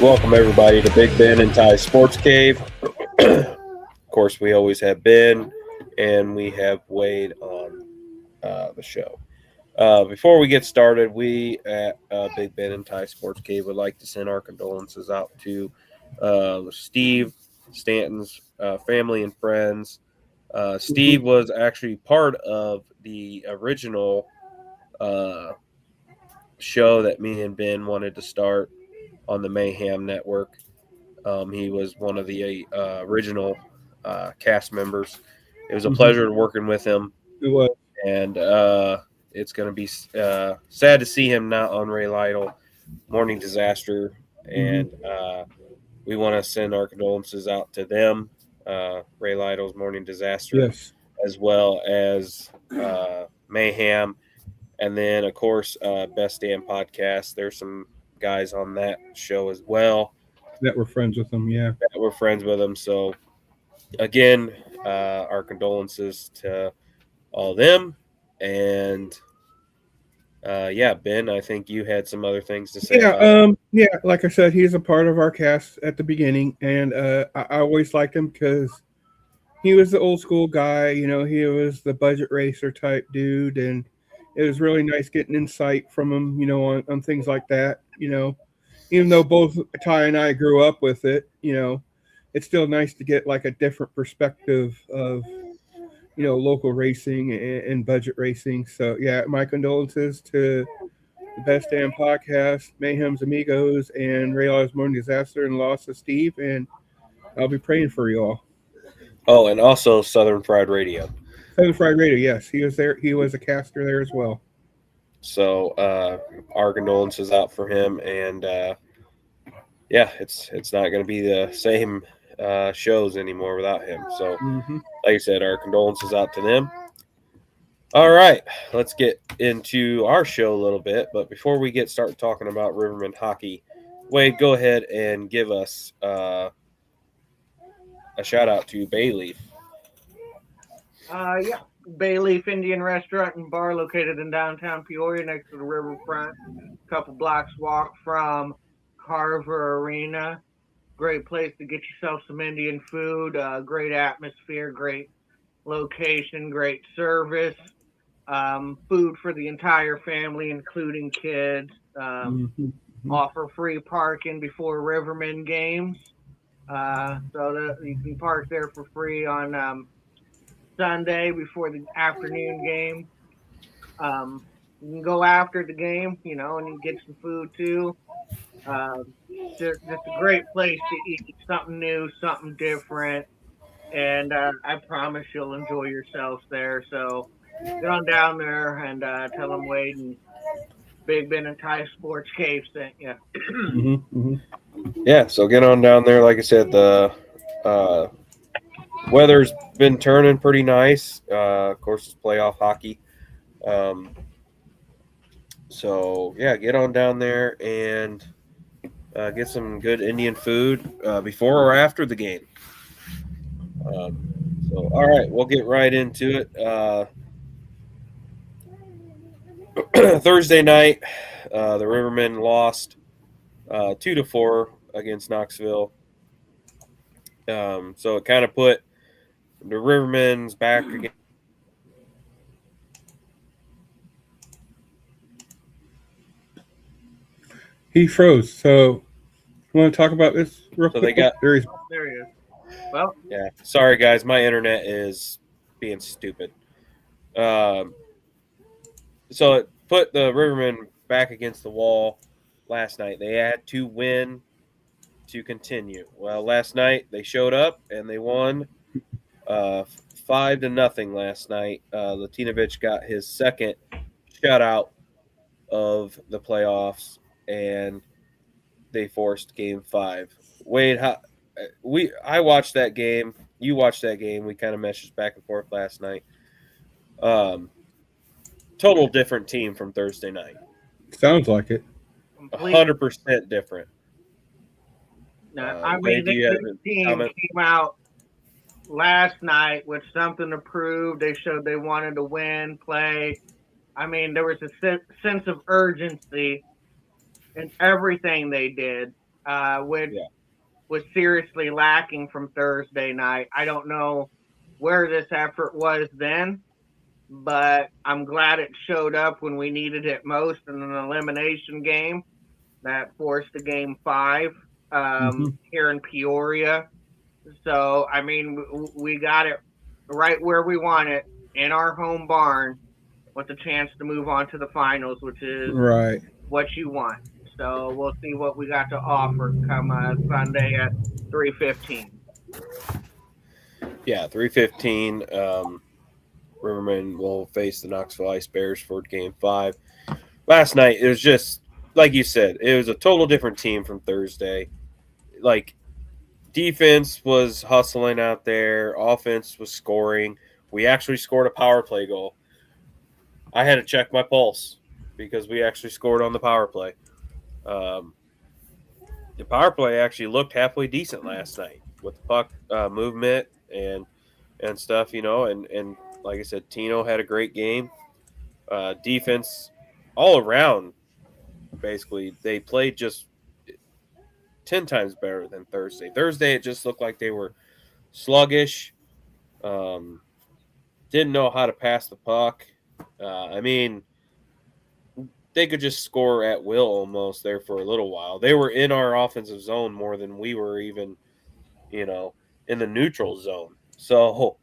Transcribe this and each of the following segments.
Welcome everybody to Big Ben and Ty Sports Cave. Of course, we always have Ben and we have Wade on the show. Before we get started, we at Big Ben and Ty Sports Cave would like to send our condolences out to Steve Stanton's family and friends. Steve was actually part of the original show that me and Ben wanted to start on the Mayhem Network. He was one of the original cast members. It was a pleasure working with him. It was. And it's going to be sad to see him not on Ray Lytle, Morning Disaster. And we want to send our condolences out to them, Ray Lytle's Morning Disaster, Yes. as well as Mayhem. And then, of course, Best Damn Podcast. There's some guys on that show as well that we're friends with them. Yeah, that we're friends with them. So, again, our condolences to all of them. And Ben, I think you had some other things to say. Yeah. Like I said, he's a part of our cast at the beginning, and I always liked him because he was the old school guy. You know, he was the budget racer type dude, and it was really nice getting insight from him. You know, on things like that. You know, even though both Ty and I grew up with it, you know, it's still nice to get like a different perspective of, you know, local racing and budget racing. So yeah, my condolences to the Best Damn Podcast, Mayhem's Amigos, and Ray Lytle's Morning Disaster and loss of Steve. And I'll be praying for you all. Oh, and also Southern Fried Radio. Southern Fried Radio, yes, he was there. He was a caster there as well. So our condolences out for him, and it's not going to be the same shows anymore without him. So, like I said, our condolences out to them. All right, let's get into our show a little bit. But before we start talking about Riverman hockey, Wade, go ahead and give us a shout out to Bayleaf. Bayleaf Indian Restaurant and Bar located in downtown Peoria next to the riverfront. A couple blocks walk from Carver Arena. Great place to get yourself some Indian food. Great atmosphere, great location, great service. Food for the entire family, including kids. Offer free parking before Riverman games. So that you can park there for free on Sunday before the afternoon game. You can go after the game, you know, and you get some food too. Just a great place to eat something new, something different, and I promise you'll enjoy yourselves there. So get on down there and tell them Wade and Big Ben and Ty Sports Cave sent you. Yeah, so get on down there. Like I said, the weather's been turning pretty nice. Of course, it's playoff hockey. So, yeah, get on down there and get some good Indian food before or after the game. All right, we'll get right into it. Thursday night, the Rivermen lost 2-4 against Knoxville. So it kind of put the Rivermen's back again. He froze. So you want to talk about this real quick? They got there he is. Well, yeah. Sorry guys, my internet is being stupid. So it put the Rivermen back against the wall last night. They had to win to continue. Well, last night they showed up and they won 5-0 last night. Latinovic got his second shutout of the playoffs, and they forced Game 5. Wade, I watched that game. You watched that game. We kind of messaged back and forth last night. Total different team from Thursday night. Sounds like it. 100% different. I mean, the team came out last night with something to prove. They showed they wanted to win, play. I mean, there was a sense of urgency in everything they did. which Yeah. was seriously lacking from Thursday night. I don't know where this effort was then, but I'm glad it showed up when we needed it most in an elimination game that forced a game 5 Mm-hmm. here in Peoria. So, I mean, we got it right where we want it in our home barn with a chance to move on to the finals, which is Right. what you want. So we'll see what we got to offer come Sunday at 3:15. Yeah, 3:15. Riverman will face the Knoxville Ice Bears for Game 5. Last night, it was just, like you said, it was a total different team from Thursday. Like, defense was hustling out there. Offense was scoring. We actually scored a power play goal. I had to check my pulse because we actually scored on the power play. Um, the power play actually looked halfway decent last night with the puck movement and stuff, and like I said, Tino had a great game. Defense all around, basically, they played just 10 times better than Thursday. Thursday, it just looked like they were sluggish, um, didn't know how to pass the puck. I mean, they could just score at will almost there for a little while. They were in our offensive zone more than we were even, in the neutral zone. So,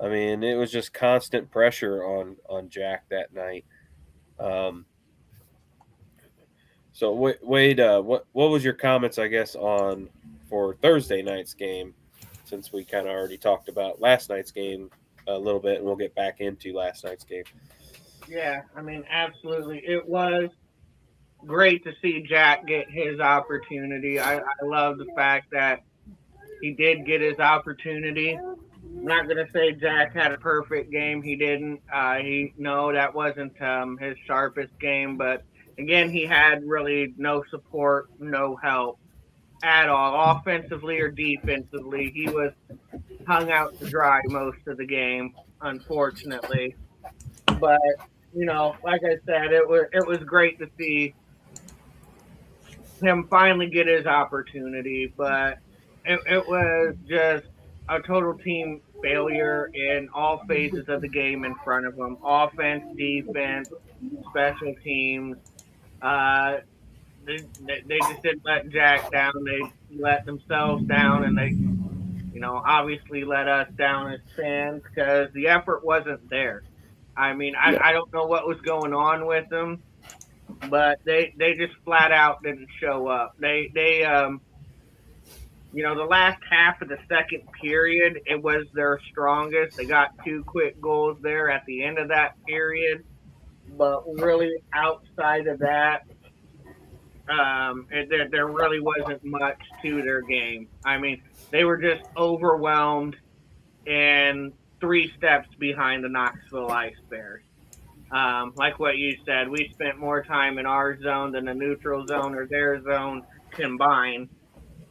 I mean, it was just constant pressure on Jack that night. Um, so Wade, what was your comments, I guess, on for Thursday night's game? Since we kind of already talked about last night's game a little bit, and we'll get back into last night's game. Yeah, I mean, absolutely. It was great to see Jack get his opportunity. I love the fact that he did get his opportunity. I'm not gonna say Jack had a perfect game. He didn't. That wasn't his sharpest game. But again, he had really no support, no help at all, offensively or defensively. He was hung out to dry most of the game, unfortunately. But like I said, it was great to see him finally get his opportunity. But it was just a total team failure in all phases of the game in front of him: offense, defense, special teams. Uh, they just didn't let Jack down. They let themselves down, and they obviously let us down as fans because the effort wasn't there. I mean, Yeah. I don't know what was going on with them, but they just flat out didn't show up. The last half of the second period, it was their strongest. They got 2 quick goals there at the end of that period, but really outside of that, there really wasn't much to their game. I mean, they were just overwhelmed and 3 steps behind the Knoxville Ice Bears. Like what you said, we spent more time in our zone than the neutral zone or their zone combined,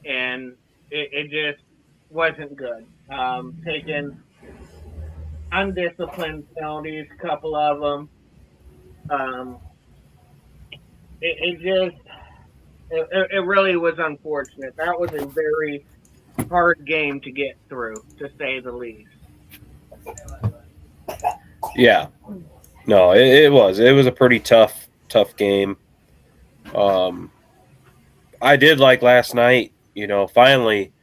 and it just wasn't good. Taking undisciplined penalties, a couple of them. Um, it just it really was unfortunate. That was a very hard game to get through, to say the least. Yeah. No, it was. It was a pretty tough game. I did like last night. Finally,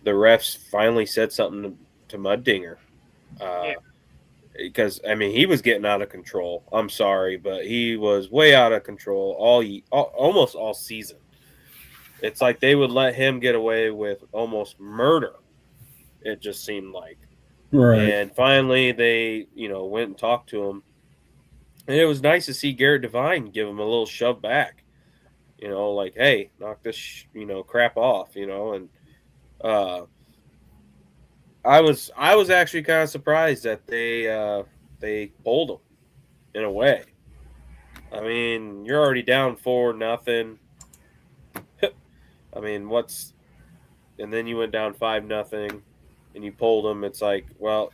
the refs finally said something to Muddinger. Yeah. Because I mean, he was getting out of control. I'm sorry, but he was way out of control almost all season. It's like they would let him get away with almost murder. It just seemed like. Right. And finally, they went and talked to him, and it was nice to see Garrett Devine give him a little shove back. Like, hey, knock this crap off. And I was actually kind of surprised that they pulled him in a way. I mean, you're already down 4-0. I mean, and then you went down 5-0, and you pulled them. It's like, well,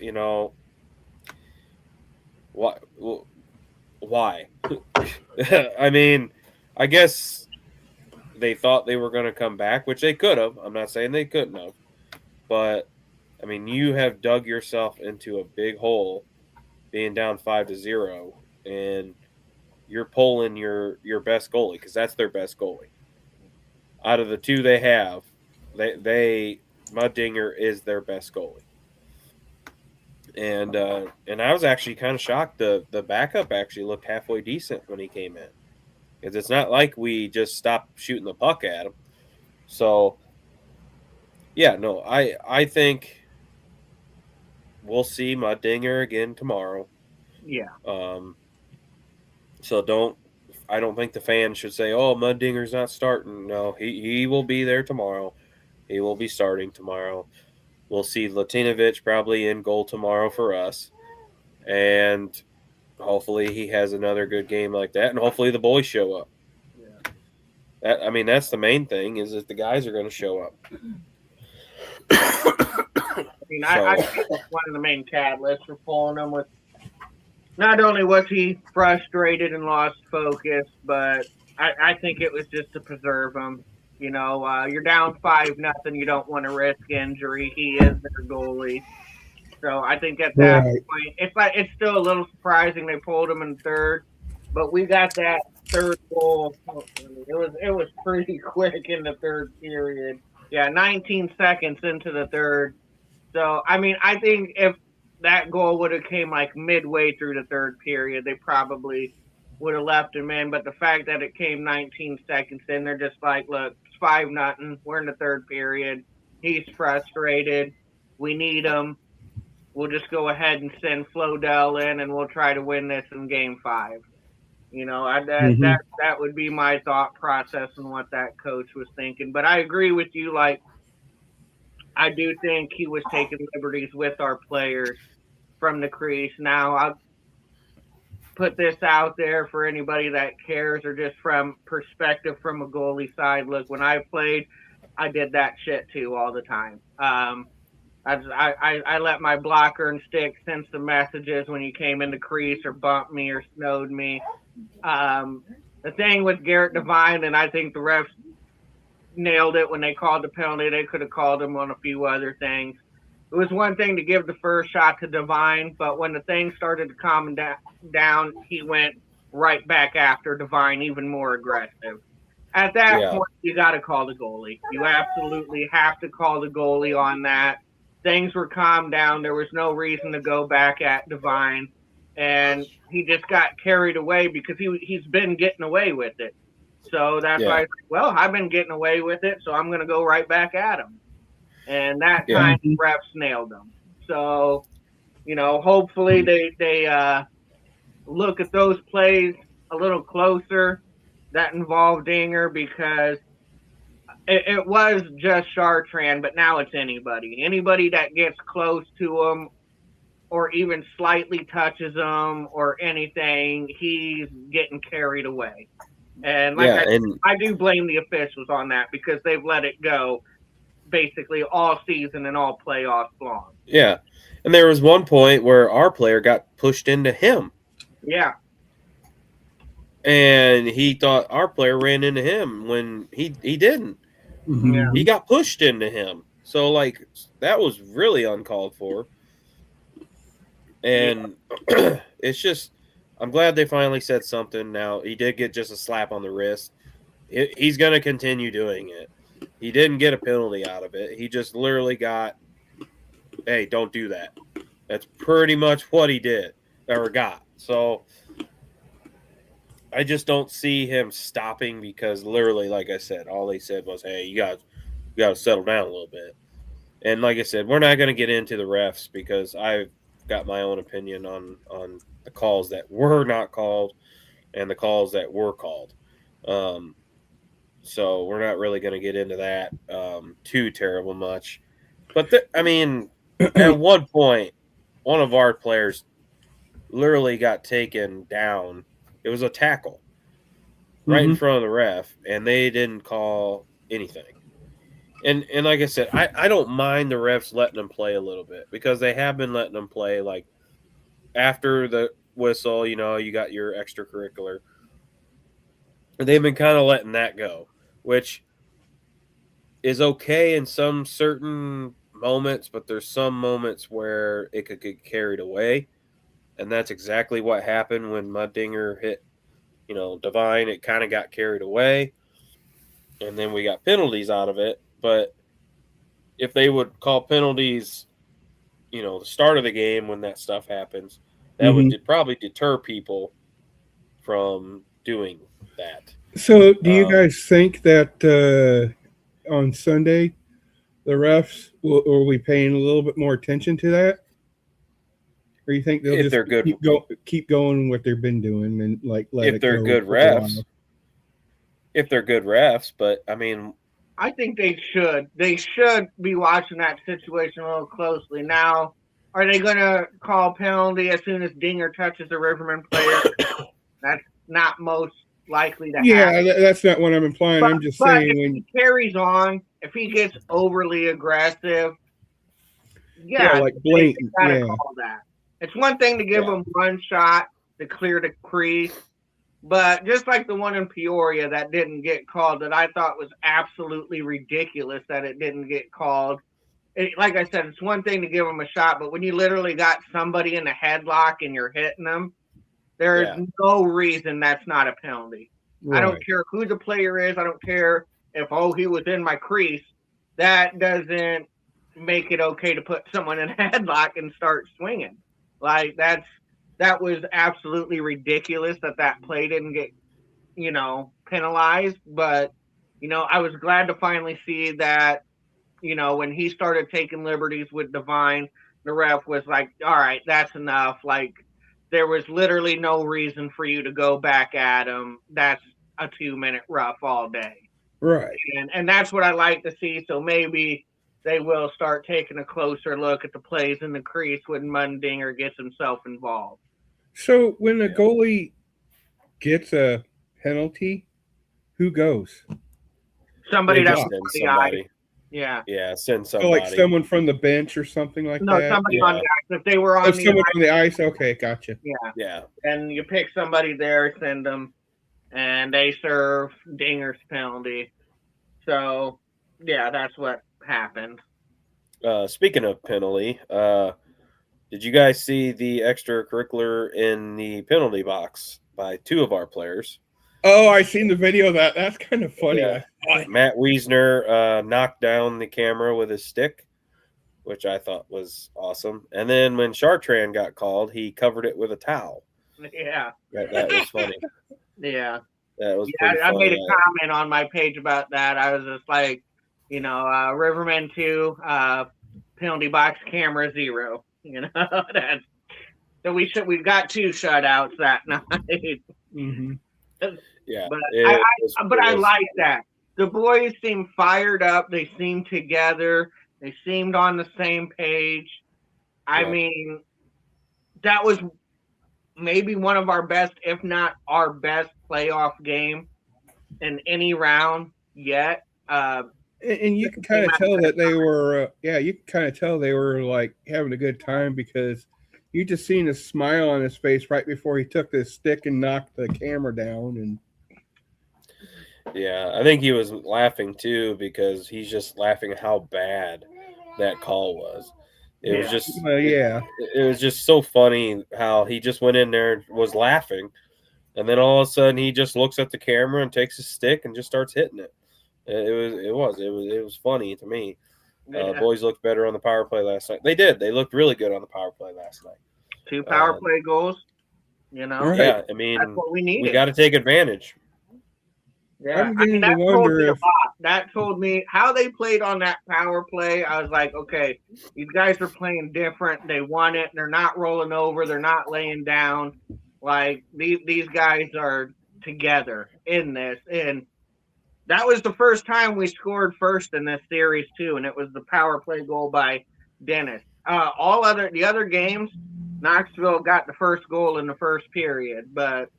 why? Why? I mean, I guess they thought they were going to come back, which they could have. I'm not saying they couldn't have. But, I mean, you have dug yourself into a big hole being down 5-0, and you're pulling your best goalie because that's their best goalie. Out of the two they have, they Muddinger is their best goalie. And I was actually kind of shocked. The backup actually looked halfway decent when he came in, because it's not like we just stopped shooting the puck at him. So yeah, no, I think we'll see Muddinger again tomorrow. Yeah. So I don't think the fans should say, "Oh, Muddinger's not starting." No, he will be there tomorrow. He will be starting tomorrow. We'll see Latinovic probably in goal tomorrow for us, and hopefully he has another good game like that, and hopefully the boys show up. Yeah. That's the main thing, is that the guys are going to show up. I mean, I think that's one of the main catalysts for pulling him. Was not only was he frustrated and lost focus, but I think it was just to preserve him. You know, you're down 5-0. You don't want to risk injury. He is their goalie. So I think at that point, it's still a little surprising they pulled him in third, but we got that third goal. It was pretty quick in the third period. Yeah, 19 seconds into the third. So I mean, I think if that goal would have came like midway through the third period, they probably would have left him in. But the fact that it came 19 seconds in, they're just like, look, it's 5-0. We're in the third period. He's frustrated. We need him. We'll just go ahead and send Flodell in, and we'll try to win this in Game 5. You know, that would be my thought process and what that coach was thinking. But I agree with you. Like, I do think he was taking liberties with our players from the crease. Now, I'll put this out there for anybody that cares, or just from perspective from a goalie side. Look, when I played, I did that shit too all the time. I let my blocker and stick send some messages when you came in the crease or bumped me or snowed me. The thing with Garrett Devine, and I think the refs nailed it when they called the penalty. They could have called him on a few other things. It was one thing to give the first shot to Devine, but when the thing started to calm down, he went right back after Devine, even more aggressive. At that point, you got to call the goalie. You absolutely have to call the goalie on that. Things were calmed down. There was no reason to go back at Devine. And he just got carried away because he's been getting away with it. So that's why I said, well, I've been getting away with it, so I'm going to go right back at him. And that time, the refs nailed him. So, you know, hopefully they look at those plays a little closer that involved Dinger, because it was just Chartrand, but now it's anybody. Anybody that gets close to him or even slightly touches him or anything, he's getting carried away. And I do blame the officials on that, because they've let it go basically all season and all playoffs long. Yeah. And there was one point where our player got pushed into him. Yeah. And he thought our player ran into him when he didn't. Yeah. He got pushed into him. So, like, that was really uncalled for. And it's just, I'm glad they finally said something. Now, he did get just a slap on the wrist. He's going to continue doing it. He didn't get a penalty out of it. He just literally got, hey, don't do that. That's pretty much what he did or got. So I just don't see him stopping, because literally, like I said, all they said was, hey, you got to settle down a little bit. And like I said, we're not going to get into the refs, because I've got my own opinion on the calls that were not called and the calls that were called. So we're not really going to get into that too terrible much. But, at one point, one of our players literally got taken down. It was a tackle right in front of the ref, and they didn't call anything. And like I said, I don't mind the refs letting them play a little bit, because they have been letting them play, like, after the whistle, you got your extracurricular. They've been kind of letting that go. which is okay in some certain moments, but there's some moments where it could get carried away. And that's exactly what happened when Muddinger hit, Divine. It kind of got carried away. And then we got penalties out of it. But if they would call penalties, the start of the game when that stuff happens, that would probably deter people from doing that. So, do you guys think that on Sunday the refs will be paying a little bit more attention to that, or you think they'll if just they're good, keep going what they've been doing and let if it they're go good for a while? refs? If they're good refs, but I mean, I think they should. They should be watching that situation a little closely. Now, are they going to call penalty as soon as Dinger touches a Riverman player? That's not most likely to happen. Yeah, that's not what I'm implying. I'm just saying if when he carries on, if he gets overly aggressive, like blatant, gotta call that. It's one thing to give him one shot to clear the crease, but just like the one in Peoria that didn't get called, that I thought was absolutely ridiculous that it didn't get called. Like I said, it's one thing to give him a shot, but when you literally got somebody in a headlock and you're hitting them, there is no reason that's not a penalty. Right. I don't care who the player is. I don't care if, he was in my crease. That doesn't make it okay to put someone in a headlock and start swinging. Like, that was absolutely ridiculous that play didn't get, penalized. But, I was glad to finally see that, when he started taking liberties with Divine, the ref was like, all right, that's enough. Like, there was literally no reason for you to go back at him. That's a 2-minute rough all day. Right. And that's what I like to see. So maybe they will start taking a closer look at the plays in the crease when Mundinger gets himself involved. So when a goalie gets a penalty, who goes? Somebody that's somebody. Yeah. Yeah, send somebody. So like someone from the bench or something like that? No, somebody on the ice. If they were on the someone on the ice, okay, gotcha. Yeah. And you pick somebody there, send them, and they serve Dinger's penalty. So, yeah, that's what happened. Speaking of penalty, did you guys see the extracurricular in the penalty box by two of our players? Oh, I seen the video of that. That's kind of funny. Yeah. Matt Wiesner knocked down the camera with his stick, which I thought was awesome. And then when Chartrand got called, he covered it with a towel. Yeah. That was funny. Yeah. That was I made a comment on my page about that. I was just like, Riverman 2, penalty box camera 0. So we got 2 shutouts that night. Mm-hmm. Yeah, but I like that. The boys seemed fired up. They seemed together. They seemed on the same page. I mean, that was maybe one of our best, if not our best, playoff game in any round yet. And you can kind of tell that they were, you can kind of tell they were like having a good time because you just seen a smile on his face right before he took this stick and knocked the camera down. And yeah, I think he was laughing too because he's just laughing at how bad that call was. It was just, it was just so funny how he just went in there and was laughing, and then all of a sudden he just looks at the camera and takes his stick and just starts hitting it. It was funny to me. Boys looked better on the power play last night. They did. They looked really good on the power play last night. 2 power play goals. Right. Yeah, I mean, that's what we needed. We got to take advantage. Yeah, that told me how they played on that power play. I was like, okay, these guys are playing different. They want it. They're not rolling over. They're not laying down. Like these guys are together in this. And that was the first time we scored first in this series too, and it was the power play goal by Dennis. The other games, Knoxville got the first goal in the first period, but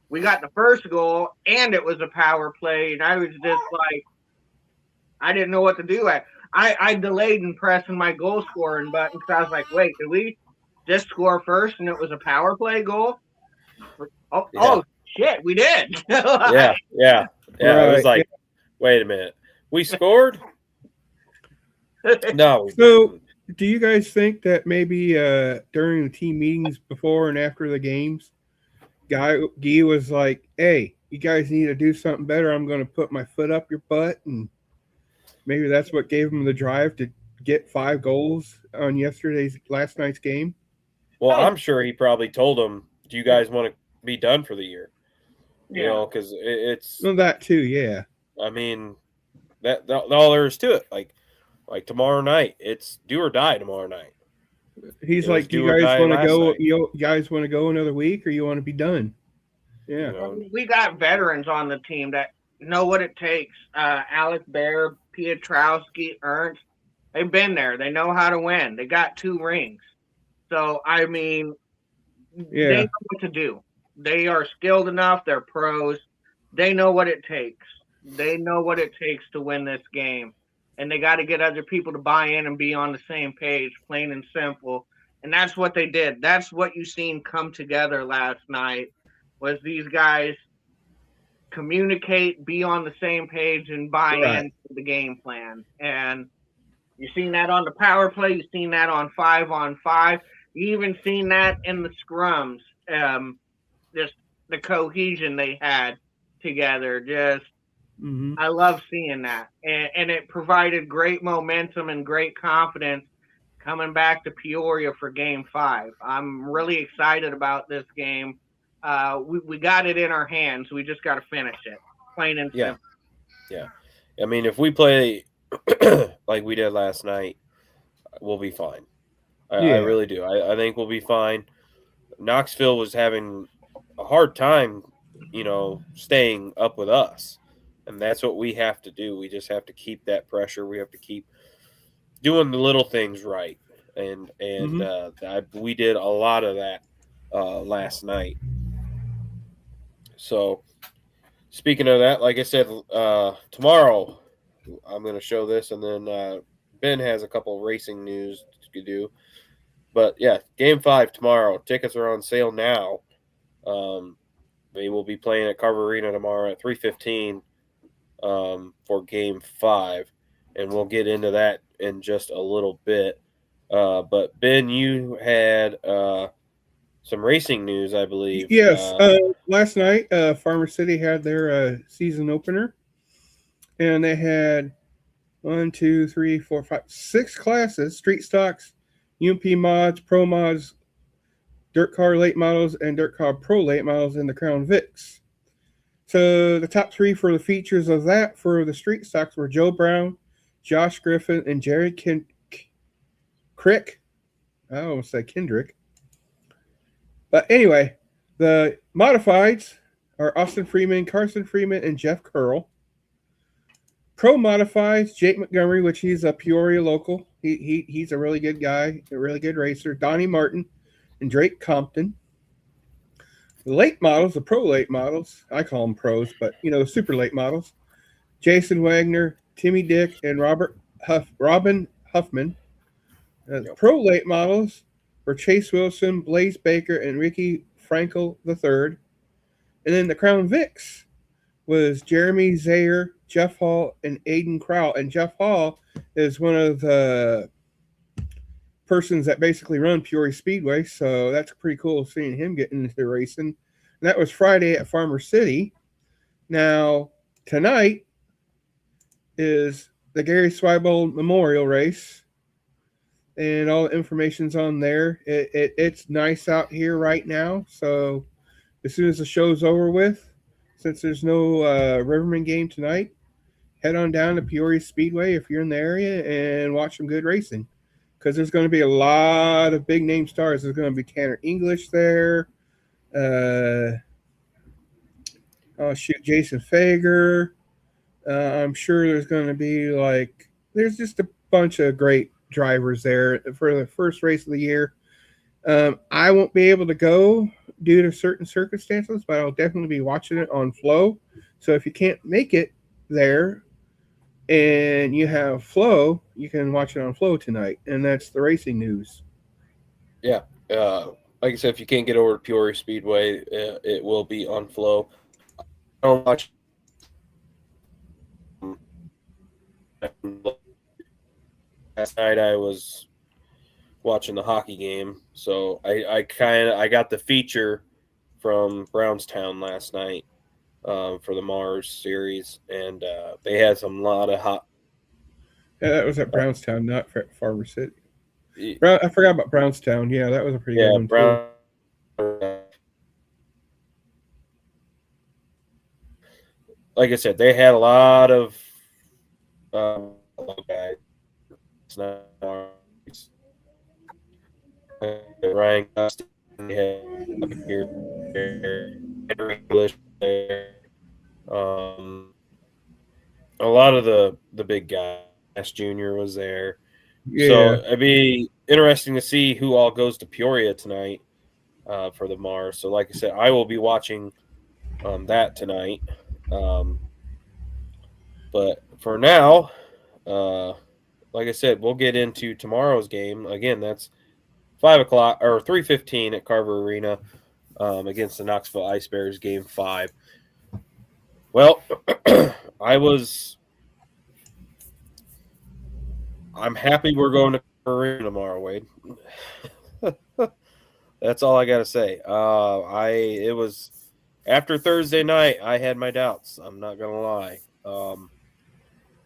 we got the first goal, and it was a power play, and I was just like, I didn't know what to do. I delayed in pressing my goal scoring button because I was like, wait, did we just score first, and it was a power play goal? Oh, shit, we did. Yeah. It was like, Wait a minute. We scored? No, we So, didn't. do you guys think that maybe during the team meetings before and after the games, Guy was like, "Hey, you guys need to do something better. I'm going to put my foot up your butt," and maybe that's what gave him the drive to get 5 goals on last night's game. Well, Oh, I'm sure he probably told them, "Do you guys want to be done for the year?" You yeah. know, because it's. Well, that too, yeah. I mean, that all there is to it. Like tomorrow night, it's do or die tomorrow night. He's It was like, "Do do you or guys die want to last go? night. You guys want to go another week, or you want to be done?" You Yeah, know, We got veterans on the team that know what it takes. Alex Bear, Pietrowski, Ernst, they've been there. They know how to win. They got 2 rings. So, I mean, they yeah. know what to do. They are skilled enough. They're pros. They know what it takes. They know what it takes to win this game. And they got to get other people to buy in and be on the same page, plain and simple. And that's what they did. That's what you seen come together last night was these guys communicate, be on the same page, and buy Right. into the game plan. And you've seen that on the power play. You've seen that on 5-on-5. You even seen that in the scrums. Just the cohesion they had together. Just Hmm. I love seeing that, and it provided great momentum and great confidence coming back to Peoria for Game 5. I'm really excited about this game. We got it in our hands. We just got to finish it, plain and yeah, simple. yeah. I mean, if we play like we did last night, we'll be fine. I Yeah. really do. I think we'll be fine. Knoxville was having a hard time, staying up with us. And that's what we have to do. We just have to keep that pressure. We have to keep doing the little things right. And Hmm. we did a lot of that last night. So, speaking of that, like I said, tomorrow I'm going to show this, and then Ben has a couple of racing news to do. But yeah, Game 5 tomorrow. Tickets are on sale now. They will be playing at Carver Arena tomorrow at 3:15 for Game 5, and we'll get into that in just a little bit. But Ben, you had some racing news, I believe. Yes. Last night, Farmer City had their season opener, and they had 6 classes: street stocks, UMP mods, pro mods, dirt car late models, and dirt car pro late models in the Crown Vics. So the top 3 for the features of that for the street stocks were Joe Brown, Josh Griffin, and Jerry Crick. I almost said Kendrick. But anyway, the modifieds are Austin Freeman, Carson Freeman, and Jeff Curl. Pro modifieds, Jake Montgomery, which he's a Peoria local. He's a really good guy, a really good racer. Donnie Martin and Drake Compton. The late models, the pro late models, I call them pros, but super late models. Jason Wagner, Timmy Dick, and Robin Huffman. Pro late models were Chase Wilson, Blaze Baker, and Ricky Frankel III. And then the Crown Vics was Jeremy Zayer, Jeff Hall, and Aiden Crowell. And Jeff Hall is one of the persons that basically run Peoria Speedway, so that's pretty cool seeing him getting into racing. And that was Friday at Farmer City. Now, tonight is the Gary Swybold Memorial Race, and all the information's on there. It's nice out here right now, so as soon as the show's over with, since there's no Riverman game tonight, head on down to Peoria Speedway if you're in the area and watch some good racing. Because there's going to be a lot of big name stars. There's going to be Tanner English there. Jason Fager. I'm sure there's going to be there's just a bunch of great drivers there for the first race of the year. I won't be able to go due to certain circumstances, but I'll definitely be watching it on Flow. So if you can't make it there and you have Flow, you can watch it on Flow tonight. And that's the racing news. Yeah. Like I said, if you can't get over to Peoria Speedway, it will be on Flow. I don't watch last night I was watching the hockey game, so I got the feature from Brownstown last night for the Mars series, and they had some lot of hot. Yeah, that was at Brownstown, not Farmer City. I forgot about Brownstown. Yeah, that was a pretty good one too. Brown. Like I said, they had a lot of guys. Ryan Gustin had here, Henry English there. A lot of the big guys. Junior was there. Yeah. So it'd be interesting to see who all goes to Peoria tonight for the Mars. So, like I said, I will be watching that tonight. But for now, like I said, we'll get into tomorrow's game. Again, that's 5:00 or 3:15 at Carver Arena against the Knoxville Ice Bears, Game 5. Well, I'm happy we're going to Carver Arena tomorrow, Wade. That's all I got to say. It was after Thursday night, I had my doubts. I'm not going to lie.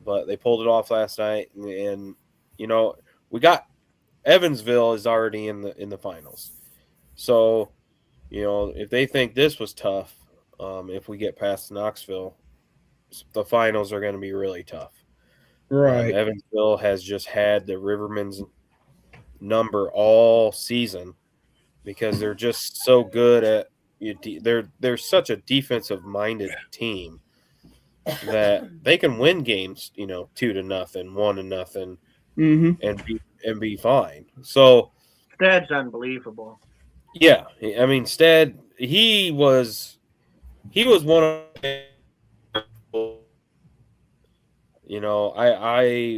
But they pulled it off last night, and we got Evansville is already in the finals. So, if they think this was tough, if we get past Knoxville, the finals are going to be really tough. Right. Evansville has just had the Rivermen's number all season because they're just so good at they're such a defensive minded team that they can win games, 2-0, 1-0, and be fine. So Stead's unbelievable. Yeah, I mean Stead, he was one of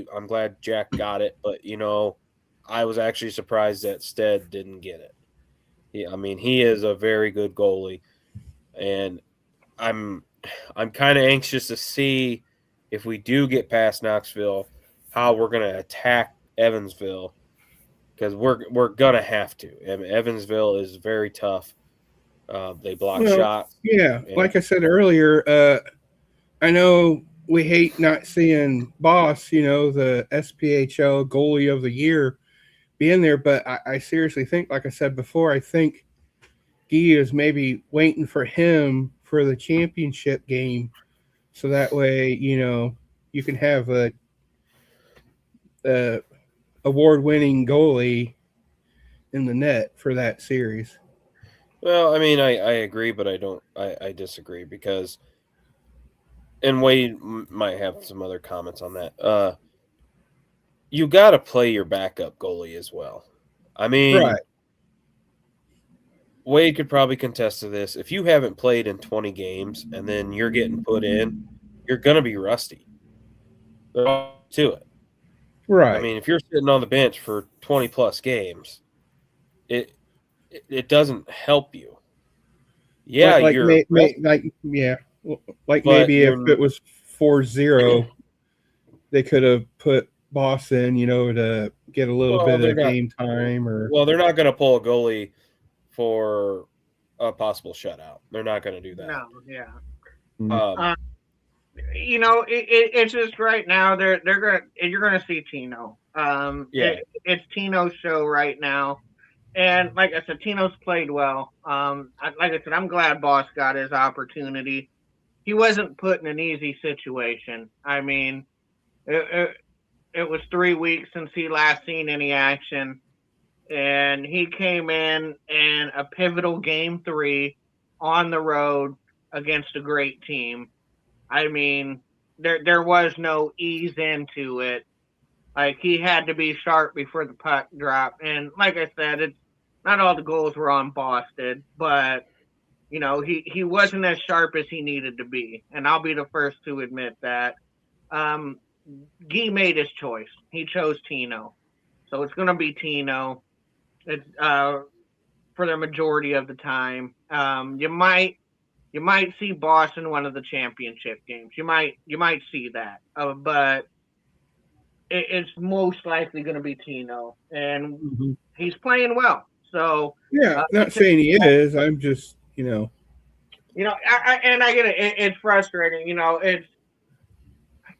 I'm glad Jack got it, but I was actually surprised that Stead didn't get it. He is a very good goalie, and I'm kind of anxious to see if we do get past Knoxville, how we're going to attack Evansville, because we're gonna have to. Evansville is very tough. They block shots. Yeah, like I said earlier, I know we hate not seeing Boss, the SPHL goalie of the year, being there, but I seriously think, like I said before, I think Guy is maybe waiting for him for the championship game, so that way you can have a award-winning goalie in the net for that series. Well, I agree, but I disagree because, and Wade might have some other comments on that. You got to play your backup goalie as well. Right. Wade could probably contest to this. If you haven't played in 20 games and then you're getting put in, you're going to be rusty. To it. Right. If you're sitting on the bench for 20 plus games, it doesn't help you. Yeah, maybe if it was 4-0, they could have put Boston, to get a little bit of game time. They're not going to pull a goalie for a possible shutout. They're not going to do that. No, yeah. It's just right now you're gonna see Tino. It's Tino's show right now, and like I said, Tino's played well. Like I said, I'm glad Boss got his opportunity. He wasn't put in an easy situation. It was 3 weeks since he last seen any action, and he came in a pivotal game 3 on the road against a great team. There was no ease into it. Like, he had to be sharp before the puck dropped. And like I said, it's not all the goals were on Boston, but he wasn't as sharp as he needed to be. And I'll be the first to admit that. Guy made his choice. He chose Tino. So it's going to be Tino. It's for the majority of the time. You might see Boston one of the championship games. You might see that. But it's most likely going to be Tino, and Mhm. he's playing well. So, Yeah, not saying he is. I'm just, I get it. It's frustrating. It's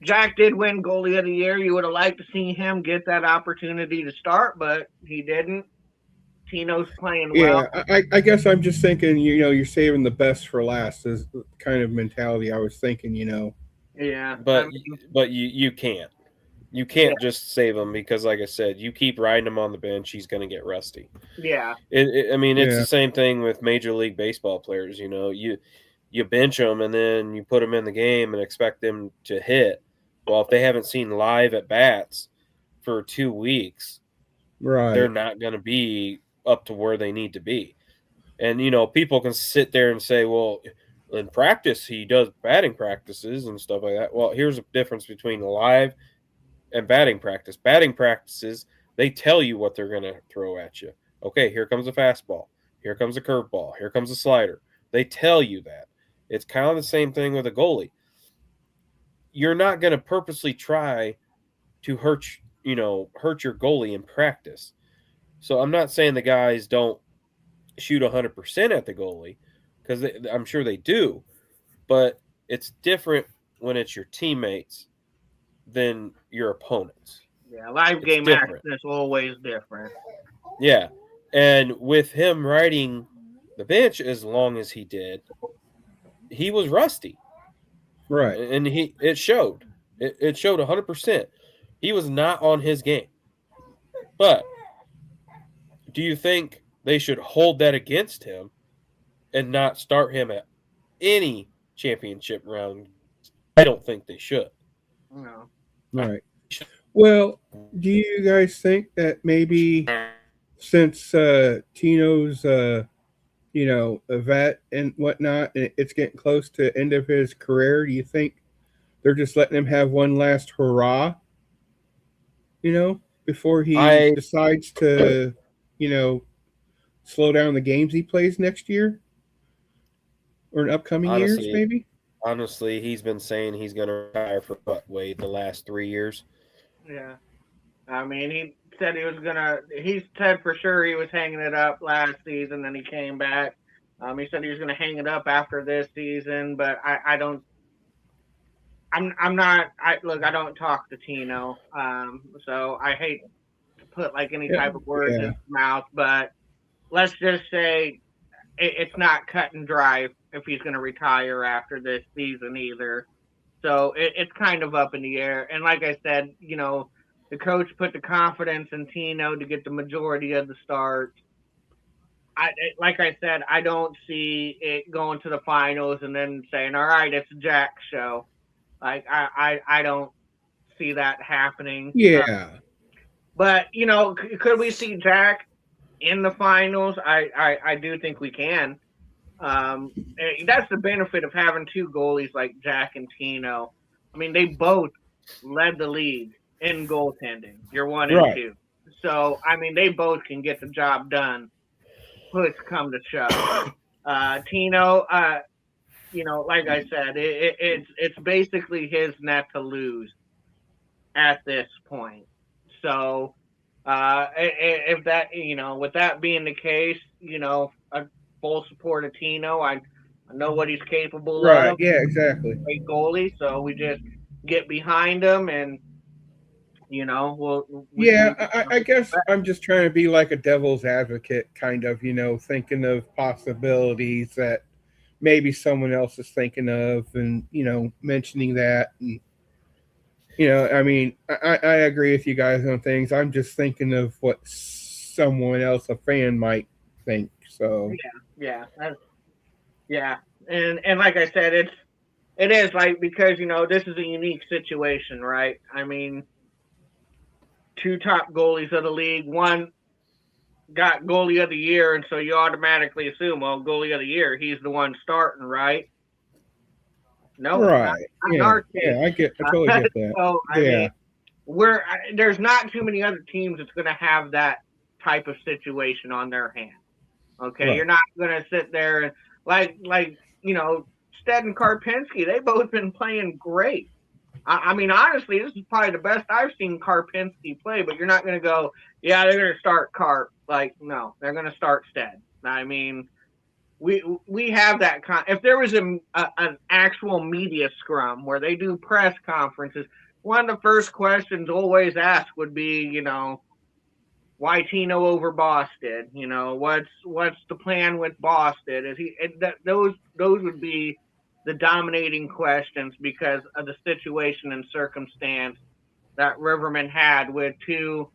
Jack did win goalie of the year. You would have liked to see him get that opportunity to start, but he didn't. Tino's playing well. yeah. I guess I'm just thinking, you're saving the best for last is the kind of mentality I was thinking. Yeah, I But mean, but you can't. You yeah, can't just save him because, like I said, you keep riding him on the bench, he's going to get rusty. yeah, I mean, it's Yeah. the same thing with Major League Baseball players. You bench them and then you put them in the game and expect them to hit. Well, if they haven't seen live at bats for 2 weeks, they're Right. not going to be up to where they need to be. And people can sit there and say, "Well, in practice, he does batting practices and stuff like that." Well, here's a difference between live and batting practice. Batting practices, they tell you what they're going to throw at you. Okay, here comes a fastball. Here comes a curveball. Here comes a slider. They tell you that. It's kind of the same thing with a goalie. You're not going to purposely try to hurt your goalie in practice. So I'm not saying the guys don't shoot 100% at the goalie because I'm sure they do, but it's different when it's your teammates than your opponents. yeah. Live It's game action different. is always different. Yeah. And with him riding the bench as long as he did, he was rusty. Right. And it showed. It showed 100%. He was not on his game. But do you think they should hold that against him and not start him at any championship round? I don't think they should. No. Right. Well, do you guys think that maybe since Tino's a vet and whatnot, and it's getting close to the end of his career, do you think they're just letting him have one last hurrah, before he I decides to, you know, slow down the games he plays next year or in upcoming years, honestly, maybe? honestly, he's been saying he's going to retire for what, Wade, the last 3 years. Yeah. I mean, he said he was gonna. He said for sure he was hanging it up last season, then he came back. He said he was gonna hang it up after this season, but I don't. I'm not. I don't talk to Tino. So I hate to put like any Yeah, type of words in yeah, his mouth, but let's just say it's not cut and dry if he's gonna retire after this season either. So it's kind of up in the air. And like I said, the coach put the confidence in Tino to get the majority of the starts. Like I said, I don't see it going to the finals and then saying, "All right, it's Jack's show." Like I don't see that happening. yeah, But could we see Jack in the finals? I do think we can. That's the benefit of having two goalies like Jack and Tino. I mean, they both led the league in goaltending. You're one and right. two. So, I mean, they both can get the job done. Push come to shove. Tino, like I said, it's basically his net to lose at this point. So, if that, with that being the case, a full support of Tino. I know what he's capable Right. of. Yeah, exactly. Great goalie, so we just get behind him, and Yeah, I guess I'm just trying to be like a devil's advocate, kind of, thinking of possibilities that maybe someone else is thinking of and, mentioning that. And, I mean, I agree with you guys on things. I'm just thinking of what someone else, a fan, might think. So, yeah, yeah, and like I said, it is like because this is a unique situation, right? I mean, two top goalies of the league, one got goalie of the year, and so you automatically assume, well, goalie of the year, he's the one starting, right? No, not right. in Yeah. our case. Yeah. I totally get that. So I Yeah. mean, there's not too many other teams that's going to have that type of situation on their hands. Okay, Right. you're not going to sit there and like Stead and Karpinski. They both been playing great. I mean, honestly, this is probably the best I've seen Karpinski play. But you're not going to go, yeah, they're going to start Carp. Like, no, they're going to start Stead. I mean, we have that if there was an actual media scrum where they do press conferences, one of the first questions always asked would be, why Tino over Boston? What's the plan with Boston? Is he those would be the dominating questions because of the situation and circumstance that Riverman had with two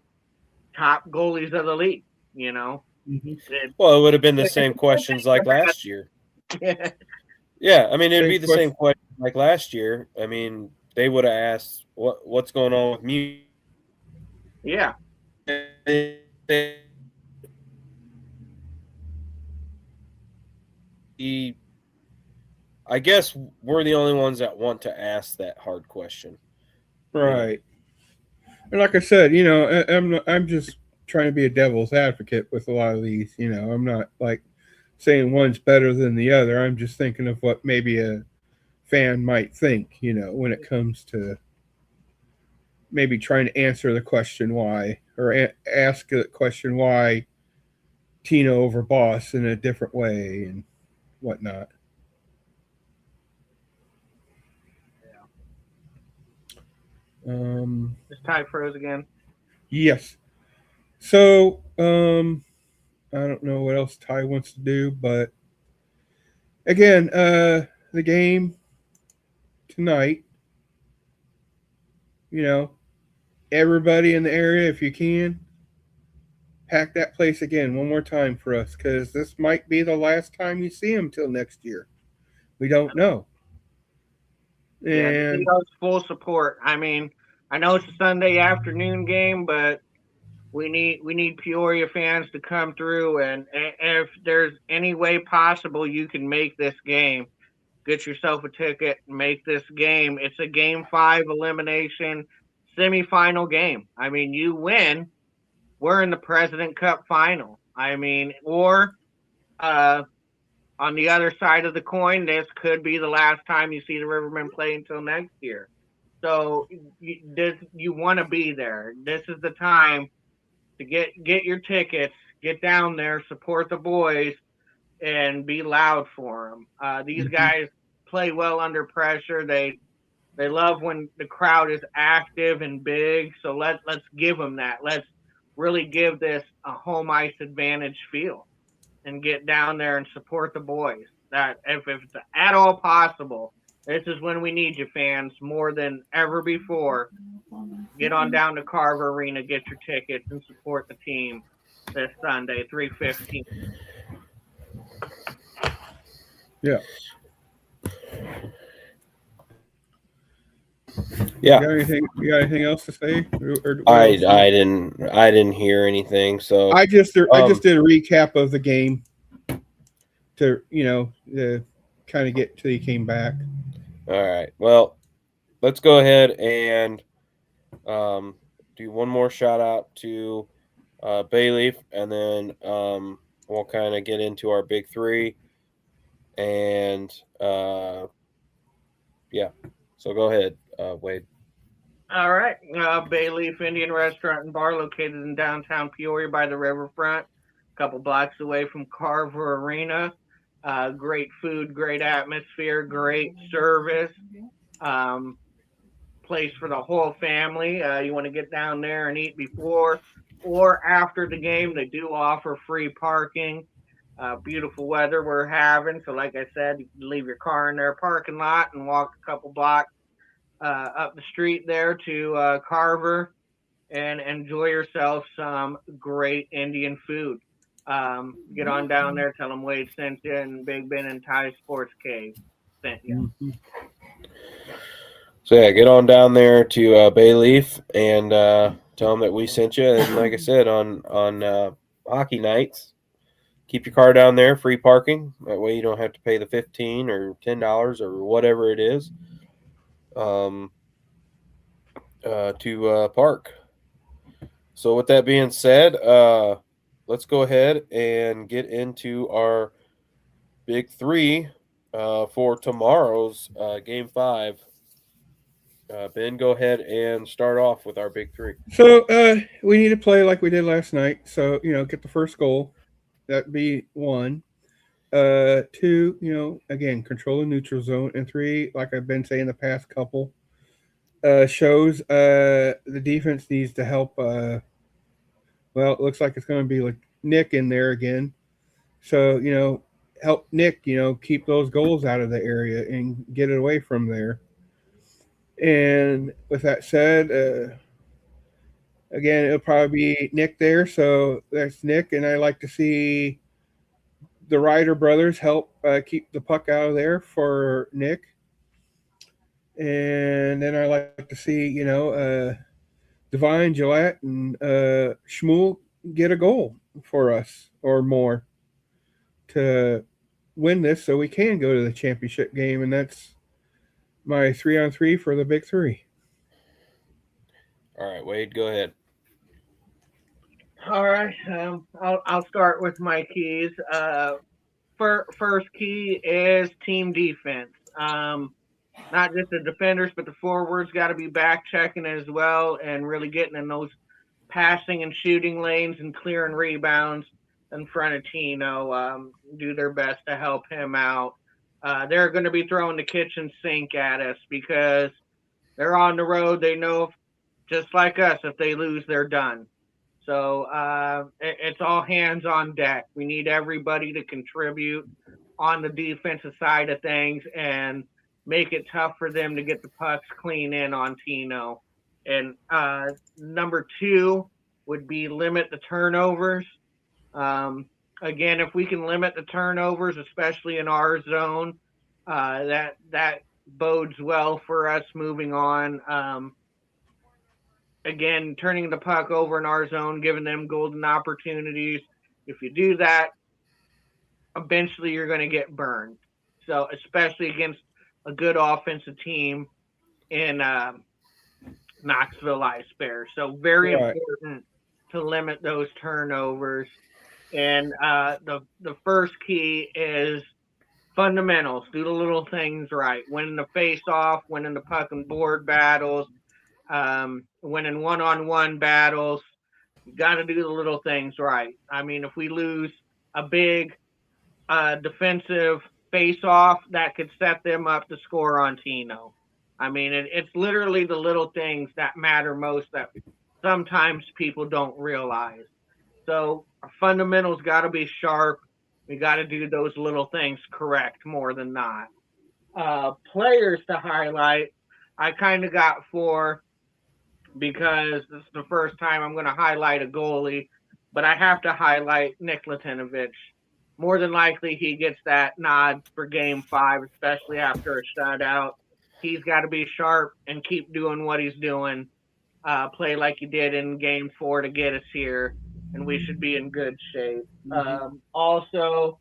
top goalies of the league. Mhm. Well, it would have been the same questions like last year. Yeah, I mean, it'd be the same question like last year. I mean, they would have asked what's going on with music. Yeah. I guess we're the only ones that want to ask that hard question. Right. And like I said, I'm just trying to be a devil's advocate with a lot of these. I'm not like saying one's better than the other. I'm just thinking of what maybe a fan might think, when it comes to maybe trying to answer the question why, or ask the question why Tino over Boss in a different way and whatnot. This tie froze again. Yes. So, I don't know what else Ty wants to do, but again, the game tonight, you know, everybody in the area, if you can, pack that place again one more time for us because this might be the last time you see him till next year. We don't know. Yeah, And Tito's full support. I mean, I know it's a Sunday afternoon game, but we need Peoria fans to come through, and if there's any way possible you can make this game, get yourself a ticket, make this game. It's a game 5 elimination semifinal game. I mean, you win, we're in the President Cup final. I mean, or uh, on the other side of the coin, this could be the last time you see the Rivermen play until next year. So you want to be there. This is the time to get your tickets, get down there, support the boys, and be loud for them. These guys play well under pressure. They love when the crowd is active and big. So let's give them that. Let's really give this a home ice advantage feel and get down there and support the boys. That if it's at all possible, this is when we need you fans more than ever before. Get on down to Carver Arena, get your tickets, and support the team this Sunday, 3:15. yeah, Yeah, you got anything else to say? I didn't hear anything. So I just did a recap of the game to kind of get till you came back. All right. Well, let's go ahead and do one more shout out to Bayleaf, and then we'll kind of get into our big three. And yeah, so go ahead, Wade. All right. Bayleaf Indian Restaurant and Bar located in downtown Peoria by the riverfront, a couple blocks away from Carver Arena. Great food, great atmosphere, great service. Um, Place for the whole family. You want to get down there and eat before or after the game. They do offer free parking. Beautiful weather we're having. So, like I said, you can leave your car in their parking lot and walk a couple blocks up the street there to Carver and enjoy yourself some great Indian food. Get on down there, tell them Wade sent you, and Big Ben and Ty Sports Cave sent you. Mm-hmm. So yeah, get on down there to Bayleaf and tell them that we sent you. And like I said, on hockey nights, keep your car down there, free parking. That way you don't have to pay the $15 or $10 or whatever it is to park. So with that being said, let's go ahead and get into our big three for tomorrow's game 5 Ben, go ahead and start off with our big three. So we need to play like we did last night. So get the first goal. That'd be one. Two, again, control the neutral zone, and three, like I've been saying the past couple shows, the defense needs to help. Well, it looks like it's going to be like Nick in there again. So help Nick, keep those goals out of the area and get it away from there. And with that said, again, it'll probably be Nick there. So that's Nick, and I like to see the Ryder brothers help keep the puck out of there for Nick. And then I like to see, Divine, Gillette, and Shmuel get a goal for us or more to win this so we can go to the championship game. And that's my 3-on-3 for the big three. All right, Wade, go ahead. All right, I'll start with my keys. First key is team defense. Not just the defenders, but the forwards got to be back checking as well and really getting in those passing and shooting lanes and clearing rebounds in front of Tino. Do their best to help him out. They're going to be throwing the kitchen sink at us because they're on the road. They know, just like us, if they lose, they're done. So it's all hands on deck. We need everybody to contribute on the defensive side of things and make it tough for them to get the pucks clean in on Tino. And number two would be limit the turnovers. Again, if we can limit the turnovers, especially in our zone, that bodes well for us moving on. Again, turning the puck over in our zone, giving them golden opportunities. If you do that, eventually you're going to get burned. So especially against a good offensive team in Knoxville Ice Bears. So very important to limit those turnovers. And the first key is fundamentals. Do the little things right. Winning the face-off, winning the puck and board battles, winning one-on-one battles. You got to do the little things right. I mean, if we lose a big defensive face-off, that could set them up to score on Tino. I mean, it's literally the little things that matter most that sometimes people don't realize. So our fundamentals got to be sharp. We got to do those little things correct more than not. Players to highlight, I kind of got 4 because this is the first time I'm going to highlight a goalie, but I have to highlight Nick Latinovich. More than likely, he gets that nod for Game 5, especially after a shutout. He's got to be sharp and keep doing what he's doing. Play like he did in Game 4 to get us here, and we should be in good shape. Also,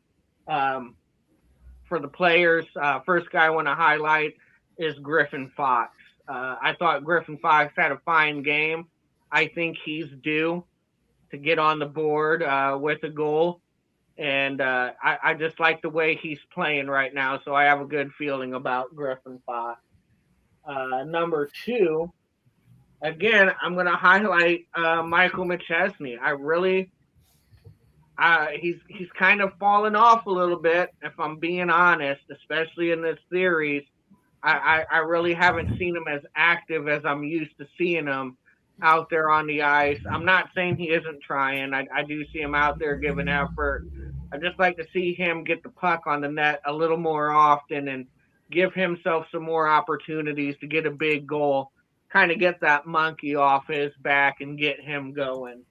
for the players, first guy I want to highlight is Griffin Fox. I thought Griffin Fox had a fine game. I think he's due to get on the board with a goal. And I just like the way he's playing right now, so I have a good feeling about Griffin Fox. Number 2, again, I'm going to highlight Michael McChesney. He's kind of fallen off a little bit, if I'm being honest, especially in this series. I really haven't seen him as active as I'm used to seeing him out there on the ice. I'm not saying he isn't trying. I do see him out there giving effort. I just like to see him get the puck on the net a little more often and give himself some more opportunities to get a big goal, kind of get that monkey off his back and get him going.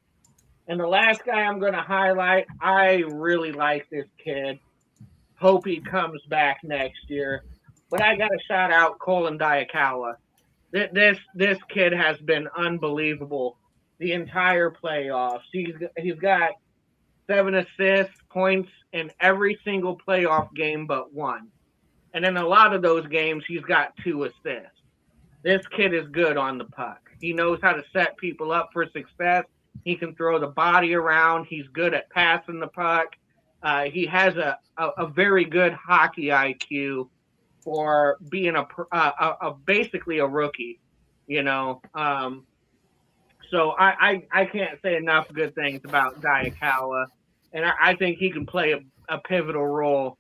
And the last guy I'm going to highlight, I really like this kid. Hope he comes back next year. But I got to shout out Colin Diakawa. This kid has been unbelievable the entire playoffs. He's got 7 assists, points in every single playoff game but one. And in a lot of those games, he's got 2 assists. This kid is good on the puck. He knows how to set people up for success. He can throw the body around. He's good at passing the puck. He has a very good hockey IQ for being basically a rookie. you know. So I can't say enough good things about Diakawa, and I think he can play a pivotal role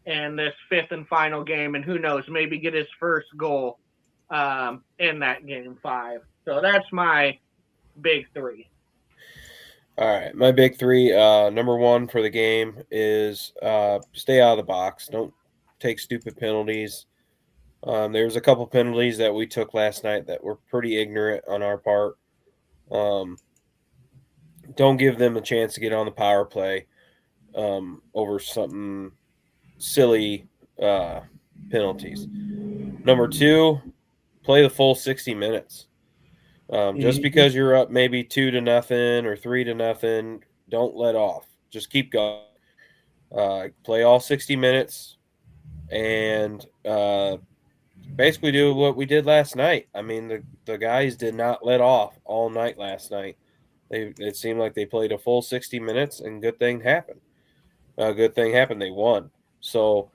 in this fifth and final game, and who knows, maybe get his first goal in that game 5. So that's my big 3. All right, my big 3. Number 1 for the game is stay out of the box. Don't take stupid penalties. There was a couple penalties that we took last night that were pretty ignorant on our part. Don't give them a chance to get on the power play over something silly penalties. Number 2, play the full 60 minutes. Just because you're up maybe 2-0 or 3-0, don't let off. Just keep going. Play all 60 minutes and basically do what we did last night. I mean, the guys did not let off all night last night. It seemed like they played a full 60 minutes, and good thing happened. Good thing happened. They won. So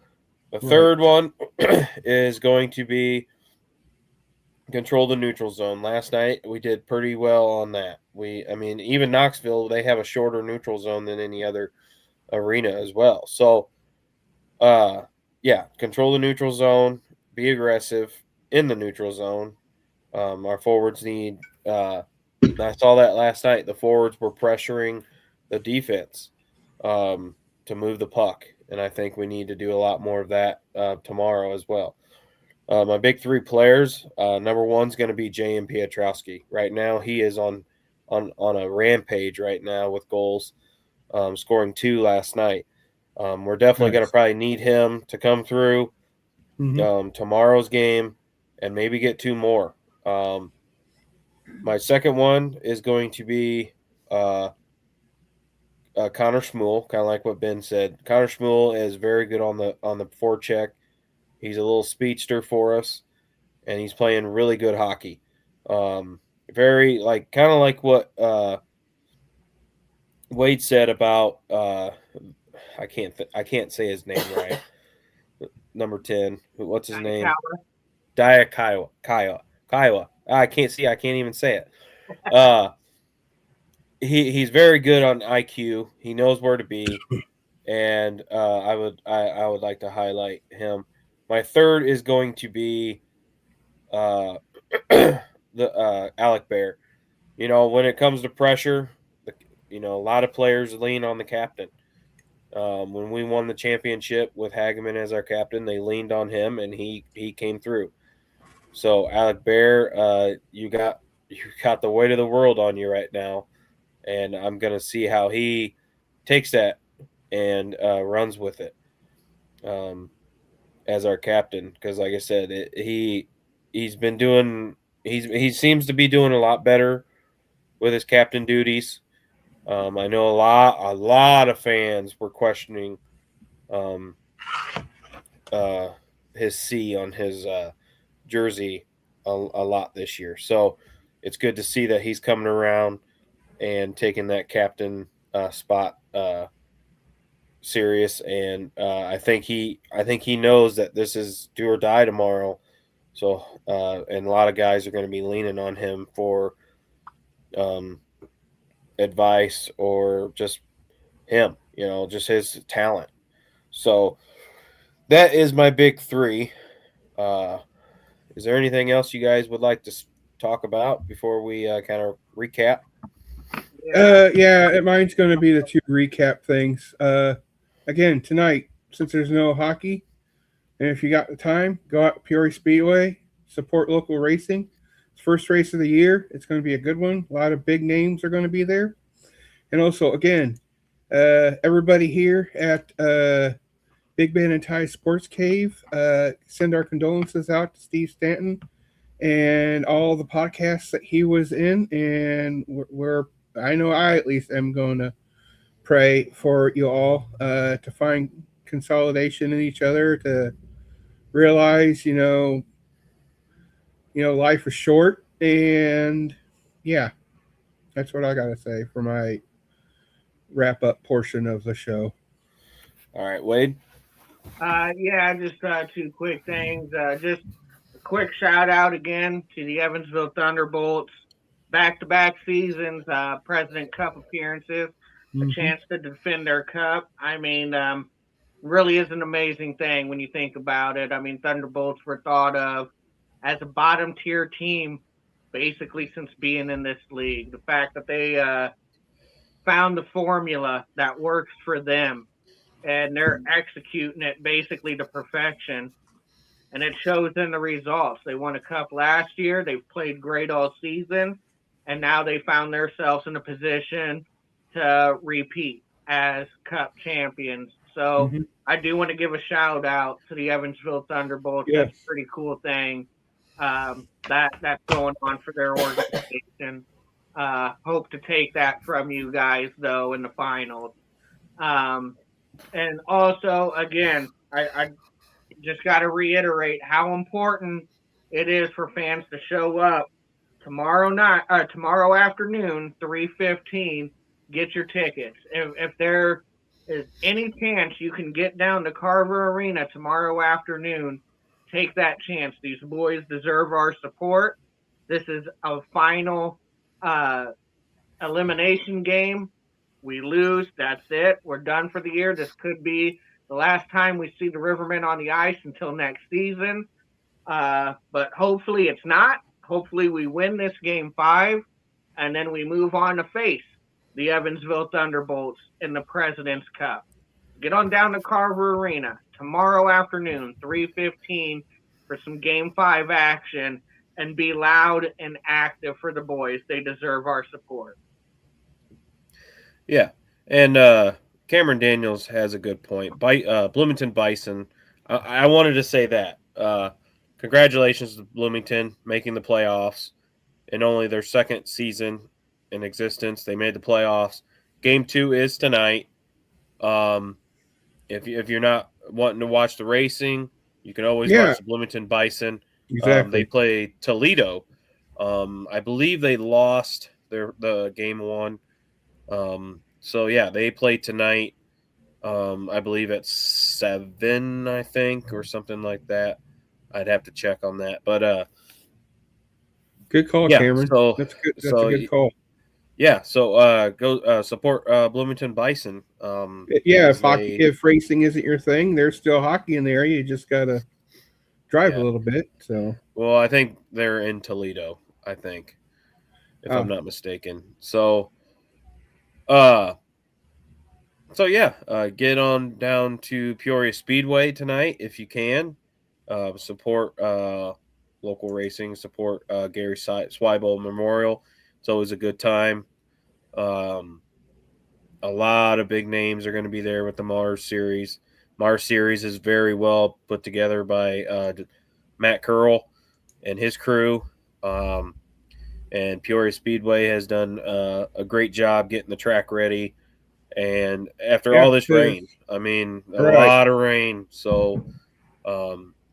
the third one is going to be control the neutral zone. Last night we did pretty well on that. I mean, even Knoxville, they have a shorter neutral zone than any other arena as well. So, yeah, control the neutral zone, be aggressive in the neutral zone. Our forwards need. I saw that last night. The forwards were pressuring the defense to move the puck, and I think we need to do a lot more of that tomorrow as well. My big 3 players. Number 1's going to be J.M. Pietrowski. Right now, he is on a rampage right now with goals, scoring 2 last night. We're definitely going to probably need him to come through tomorrow's game and maybe get 2 more. My second one is going to be Connor Schmuel, kind of like what Ben said. Connor Schmuel is very good on the forecheck. He's a little speedster for us, and he's playing really good hockey. Very kind of like what Wade said about I can't say his name right. Number 10, what's his name? Diakawa. Kaiwa. I can't even say it. He's very good on IQ. He knows where to be, and I would like to highlight him. My third is going to be the Alec Bear. You know, when it comes to pressure, a lot of players lean on the captain. When we won the championship with Hageman as our captain, they leaned on him, and he came through. So Alec Bear, you got the weight of the world on you right now, and I'm gonna see how he takes that and runs with it as our captain. Because, like I said, he's been doing he seems to be doing a lot better with his captain duties. I know a lot of fans were questioning his C on his jersey a lot this year. So it's good to see that he's coming around and taking that captain spot serious. And I think he knows that this is do or die tomorrow. So and a lot of guys are going to be leaning on him for advice or just him, just his talent. So that is my big 3. Is there anything else you guys would like to talk about before we kind of recap? Yeah, mine's going to be the 2 recap things. Again, tonight, since there's no hockey, and if you got the time, go out to Peoria Speedway, support local racing. It's first race of the year. It's going to be a good one. A lot of big names are going to be there. And also, again, everybody here at Big Ben and Ty Sports Cave, send our condolences out to Steve Stanton and all the podcasts that he was in. And I know I at least am going to pray for you all to find consolidation in each other, to realize, life is short. And yeah, that's what I got to say for my wrap up portion of the show. All right, Wade. Yeah, just 2 quick things. Just quick shout out again to the Evansville Thunderbolts. Back-to-back seasons, President Cup appearances, a chance to defend their cup. I mean, really is an amazing thing when you think about it. I mean, Thunderbolts were thought of as a bottom tier team basically since being in this league. The fact that they found the formula that works for them and they're executing it basically to perfection. And it shows in the results. They won a cup last year. They've played great all season. And now they found themselves in a position to repeat as cup champions. So I do want to give a shout out to the Evansville Thunderbolts. Yes. That's a pretty cool thing that's going on for their organization. Hope to take that from you guys, though, in the finals. And also, again, I just got to reiterate how important it is for fans to show up tomorrow afternoon, 3:15. Get your tickets. If there is any chance you can get down to Carver Arena tomorrow afternoon, take that chance. These boys deserve our support. This is a final elimination game. We lose, that's it. We're done for the year. This could be the last time we see the Rivermen on the ice until next season. But hopefully it's not. Hopefully we win this game 5, and then we move on to face the Evansville Thunderbolts in the President's Cup. Get on down to Carver Arena tomorrow afternoon, 3:15, for some Game 5 action, and be loud and active for the boys. They deserve our support. Yeah, and Cameron Daniels has a good point. Bloomington Bison. I wanted to say that. Congratulations to Bloomington making the playoffs in only their second season in existence. They made the playoffs. Game 2 is tonight. If you're not wanting to watch the racing, you can always watch the Bloomington Bison. Exactly. They play Toledo. I believe they lost the game 1. So yeah, they play tonight. I believe at 7, I think, or something like that. I'd have to check on that, but good call, yeah, Cameron. so That's good. That's a good call. Yeah, so go support Bloomington Bison. If racing isn't your thing, there's still hockey in the area. You just gotta drive a little bit. So, well, I think they're in Toledo. I think, if I'm not mistaken. So, get on down to Peoria Speedway tonight if you can. Support local racing. Support Gary Swible Memorial. It's always a good time. A lot of big names are going to be there with the Mars Series. Mars Series is very well put together by Matt Curl and his crew. And Peoria Speedway has done a great job getting the track ready. And after all this rain, I mean, a lot of rain. So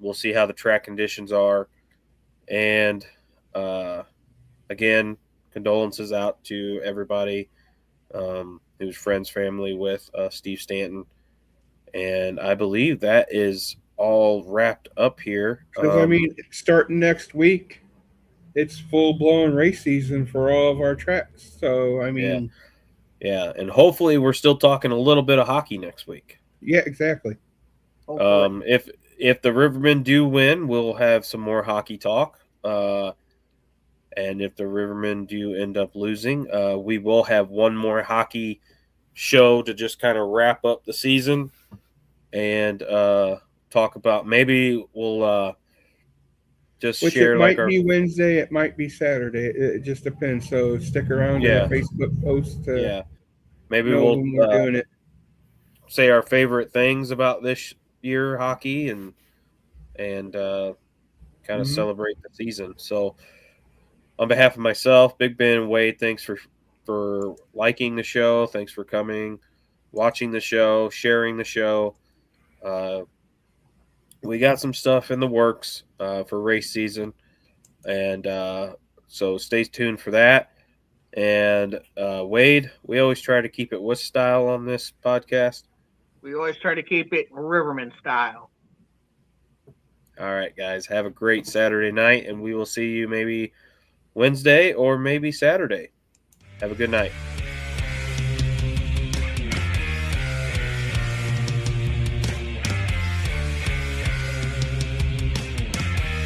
we'll see how the track conditions are. And again, condolences out to everybody who's friends, family with Steve Stanton. And I believe that is all wrapped up here. Because, I mean, starting next week, it's full-blown race season for all of our tracks. So, I mean... Yeah, and hopefully we're still talking a little bit of hockey next week. Yeah, exactly. If the Rivermen do win, we'll have some more hockey talk. And if the Rivermen do end up losing, we will have one more hockey show to just kind of wrap up the season and talk about. Maybe we'll just share. It might be Wednesday, it might be Saturday. It just depends. So stick around to the Facebook post. Maybe we'll doing it. Say our favorite things about this year hockey and kind of celebrate the season. So on behalf of myself, Big Ben, Wade, thanks for liking the show. Thanks for coming, watching the show, sharing the show. We got some stuff in the works for race season, and so stay tuned for that. And Wade, we always try to keep it what style on this podcast? We always try to keep it Riverman style. All right, guys. Have a great Saturday night, and we will see you maybe Wednesday or maybe Saturday. Have a good night.